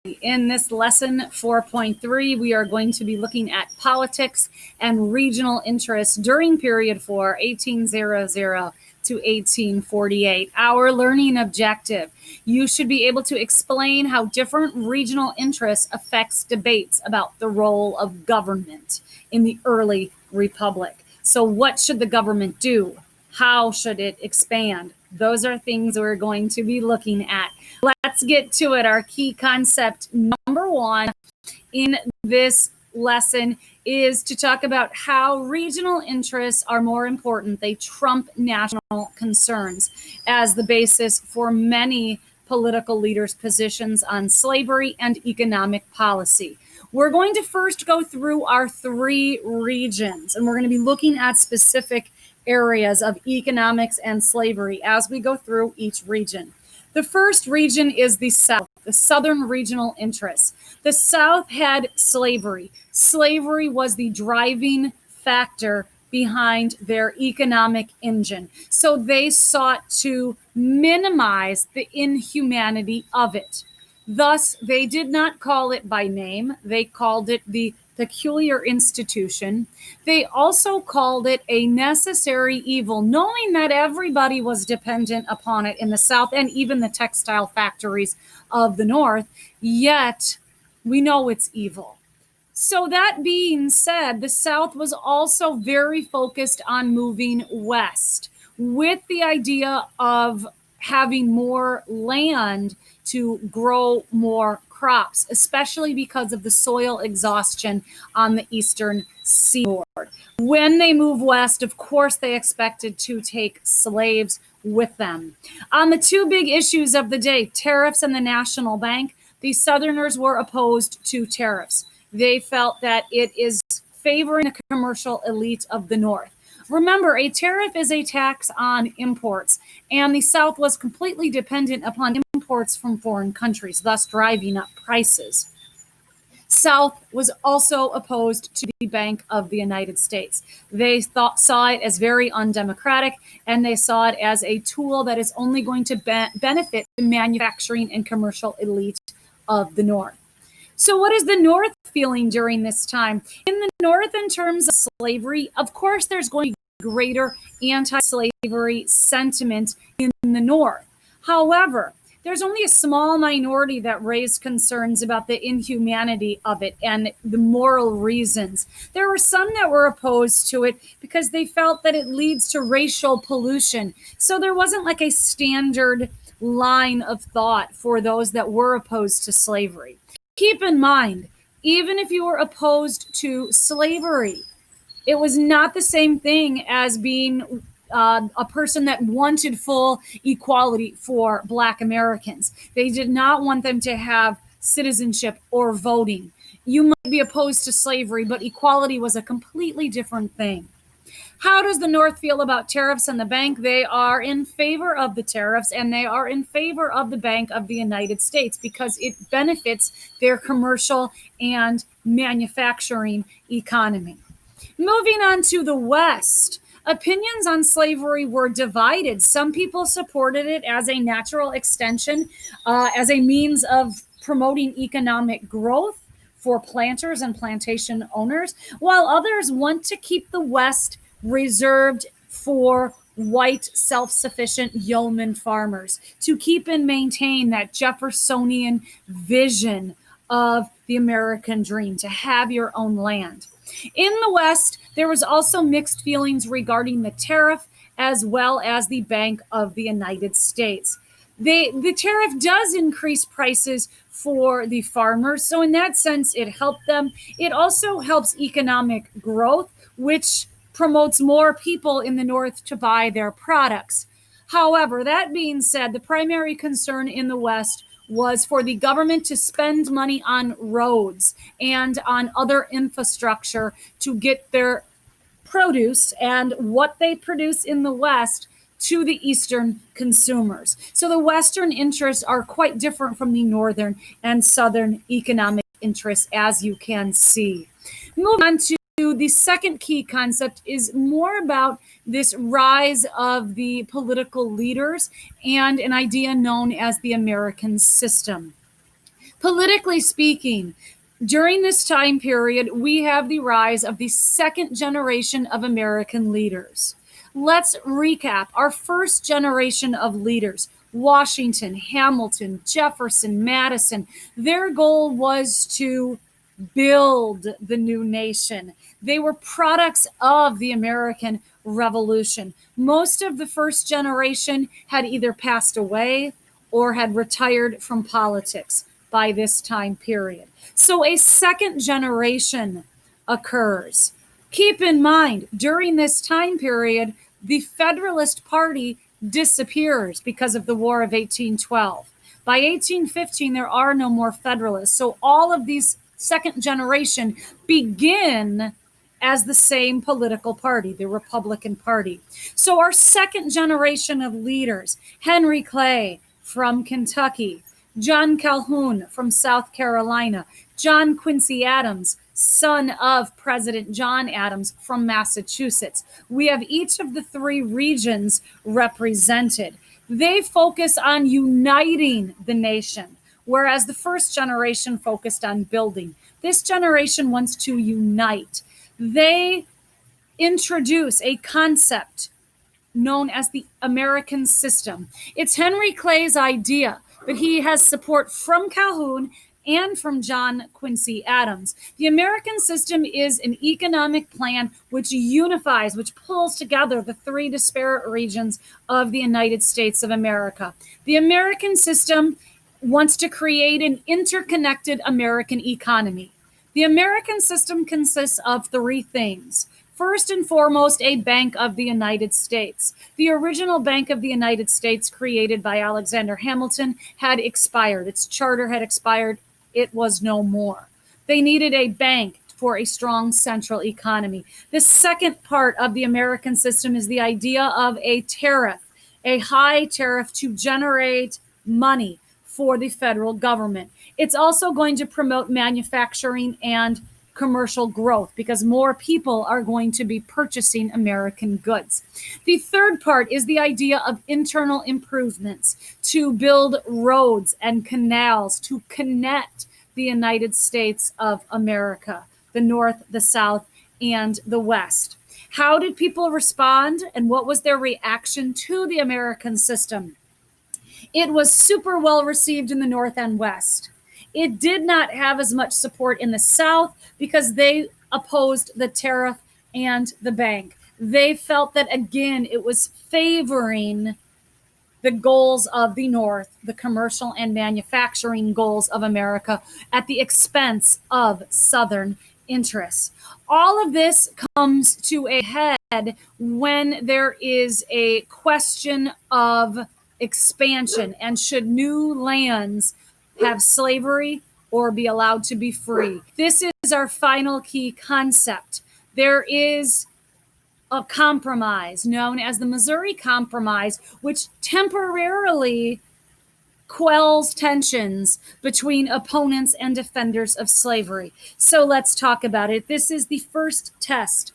In this lesson 4.3, we are going to be looking at politics and regional interests during period 4, 1800 to 1848. Our learning objective: you should be able to explain how different regional interests affects debates about the role of government in the early republic. So what should the government do? How should it expand? Those are things we're going to be looking at. Let's get to it. Our key concept number one in this lesson is to talk about how regional interests are more important. They trump national concerns as the basis for many political leaders' positions on slavery and economic policy. We're going to first go through our three regions, and we're going to be looking at specific areas of economics and slavery as we go through each region. The first region is the South, the Southern regional interests. The South had slavery. Slavery was the driving factor behind their economic engine. So they sought to minimize the inhumanity of it. Thus, they did not call it by name. They called it the peculiar institution. They also called it a necessary evil, knowing that everybody was dependent upon it in the South and even the textile factories of the North, yet we know it's evil. So that being said, the South was also very focused on moving west with the idea of having more land to grow more crops, especially because of the soil exhaustion on the eastern seaboard. When they move west, of course, they expected to take slaves with them. On the two big issues of the day, tariffs and the national bank, the Southerners were opposed to tariffs. They felt that it is favoring the commercial elite of the North. Remember, a tariff is a tax on imports, and the South was completely dependent upon imports from foreign countries, thus driving up prices. South was also opposed to the Bank of the United States. They saw it as very undemocratic, and they saw it as a tool that is only going to benefit the manufacturing and commercial elite of the North. So what is the North feeling during this time? In the North, in terms of slavery, of course, there's going to be greater anti-slavery sentiment in the North. However, there's only a small minority that raised concerns about the inhumanity of it and the moral reasons. There were some that were opposed to it because they felt that it leads to racial pollution. So there wasn't like a standard line of thought for those that were opposed to slavery. Keep in mind, even if you were opposed to slavery, it was not the same thing as being a person that wanted full equality for Black Americans. They did not want them to have citizenship or voting. You might be opposed to slavery, but equality was a completely different thing. How does the North feel about tariffs and the bank? They are in favor of the tariffs, and they are in favor of the Bank of the United States because it benefits their commercial and manufacturing economy. Moving on to the West, opinions on slavery were divided. Some people supported it as a natural extension, as a means of promoting economic growth for planters and plantation owners, while others want to keep the West reserved for white, self-sufficient yeoman farmers, to keep and maintain that Jeffersonian vision of the American dream, to have your own land. In the West, there was also mixed feelings regarding the tariff as well as the Bank of the United States. The tariff does increase prices for the farmers, so in that sense, it helped them. It also helps economic growth, which promotes more people in the North to buy their products. However, that being said, the primary concern in the West was for the government to spend money on roads and on other infrastructure to get their produce and what they produce in the West to the Eastern consumers. So the Western interests are quite different from the Northern and Southern economic interests, as you can see. Moving on to the second key concept is more about this rise of the political leaders and an idea known as the American system. Politically speaking, during this time period, we have the rise of the second generation of American leaders. Let's recap our first generation of leaders: Washington, Hamilton, Jefferson, Madison. Their goal was to build the new nation. They were products of the American Revolution. Most of the first generation had either passed away or had retired from politics by this time period. So a second generation occurs. Keep in mind, during this time period, the Federalist Party disappears because of the War of 1812. By 1815, there are no more Federalists. So all of these second generation begin as the same political party, the Republican Party. So our second generation of leaders: Henry Clay from Kentucky, John Calhoun from South Carolina, John Quincy Adams, son of President John Adams, from Massachusetts. We have each of the three regions represented. They focus on uniting the nation, whereas the first generation focused on building. This generation wants to unite. They introduce a concept known as the American system. It's Henry Clay's idea, but he has support from Calhoun and from John Quincy Adams. The American system is an economic plan which unifies, which pulls together the three disparate regions of the United States of America. The American system wants to create an interconnected American economy. The American system consists of three things. First and foremost, a Bank of the United States. The original Bank of the United States, created by Alexander Hamilton, had expired. Its charter had expired. It was no more. They needed a bank for a strong central economy. The second part of the American system is the idea of a tariff, a high tariff to generate money for the federal government. It's also going to promote manufacturing and commercial growth because more people are going to be purchasing American goods. The third part is the idea of internal improvements to build roads and canals to connect the United States of America, the North, the South, and the West. How did people respond, and what was their reaction to the American system? It was super well received in the North and West. It did not have as much support in the South because they opposed the tariff and the bank. They felt that, again, it was favoring the goals of the North, the commercial and manufacturing goals of America, at the expense of Southern interests. All of this comes to a head when there is a question of expansion and should new lands have slavery or be allowed to be free. This is our final key concept. There is a compromise known as the Missouri Compromise, which temporarily quells tensions between opponents and defenders of slavery. So let's talk about it. This is the first test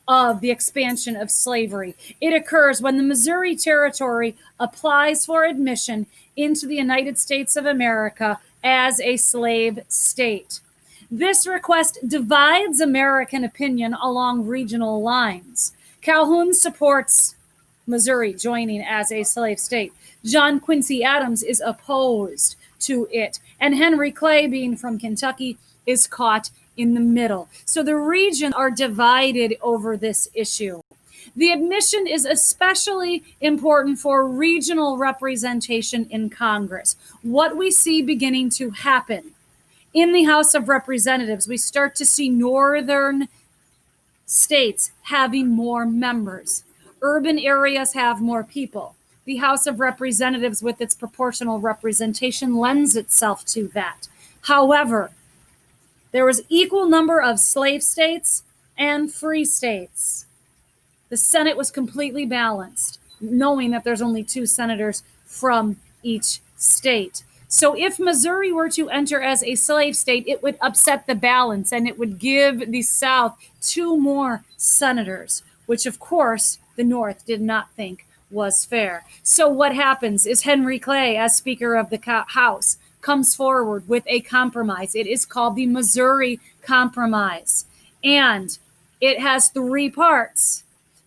of the expansion of slavery. It occurs when the Missouri Territory applies for admission into the United States of America as a slave state. This request divides American opinion along regional lines. Calhoun supports Missouri joining as a slave state. John Quincy Adams is opposed to it, and Henry Clay, being from Kentucky, is caught in the middle. So the regions are divided over this issue. The admission is especially important for regional representation in Congress. What we see beginning to happen in the House of Representatives, we start to see northern states having more members. Urban areas have more people. The House of Representatives, with its proportional representation, lends itself to that. However, there was equal number of slave states and free states. The Senate was completely balanced, knowing that there's only 2 senators from each state. So if Missouri were to enter as a slave state, it would upset the balance and it would give the South 2 more senators, which of course the North did not think was fair. So what happens is Henry Clay, as Speaker of the House, comes forward with a compromise. It is called the Missouri Compromise. And it has three parts.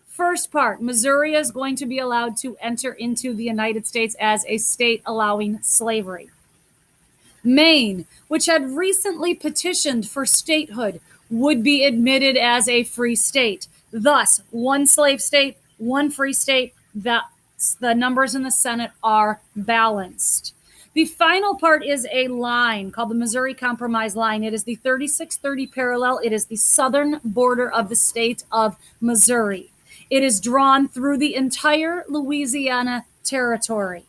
First part, Missouri is going to be allowed to enter into the United States as a state allowing slavery. Maine, which had recently petitioned for statehood, would be admitted as a free state. Thus, one slave state, one free state. The numbers in the Senate are balanced. The final part is a line called the Missouri Compromise line. It is the 3630 parallel. It is the southern border of the state of Missouri. It is drawn through the entire Louisiana territory.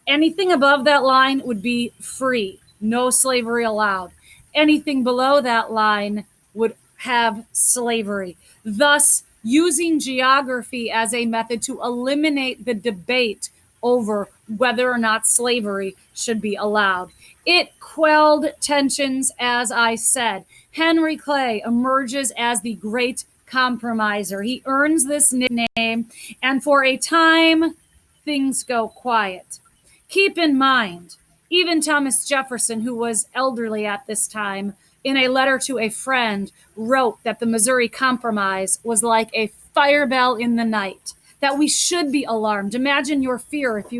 Anything above that line would be free, no slavery allowed. Anything below that line would have slavery. Thus, using geography as a method to eliminate the debate over whether or not slavery should be allowed. It quelled tensions, as I said. Henry Clay emerges as the great compromiser. He earns this nickname, and for a time, things go quiet. Keep in mind, even Thomas Jefferson, who was elderly at this time, in a letter to a friend, wrote that the Missouri Compromise was like a fire bell in the night, that we should be alarmed. Imagine your fear if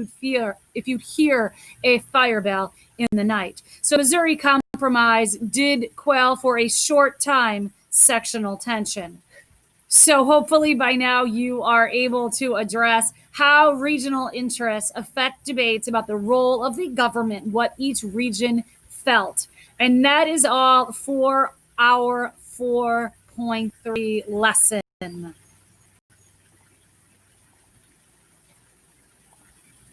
you'd hear a fire bell in the night. So Missouri Compromise did quell for a short time sectional tension. So hopefully by now you are able to address how regional interests affect debates about the role of the government, what each region felt. And that is all for our 4.3 lesson.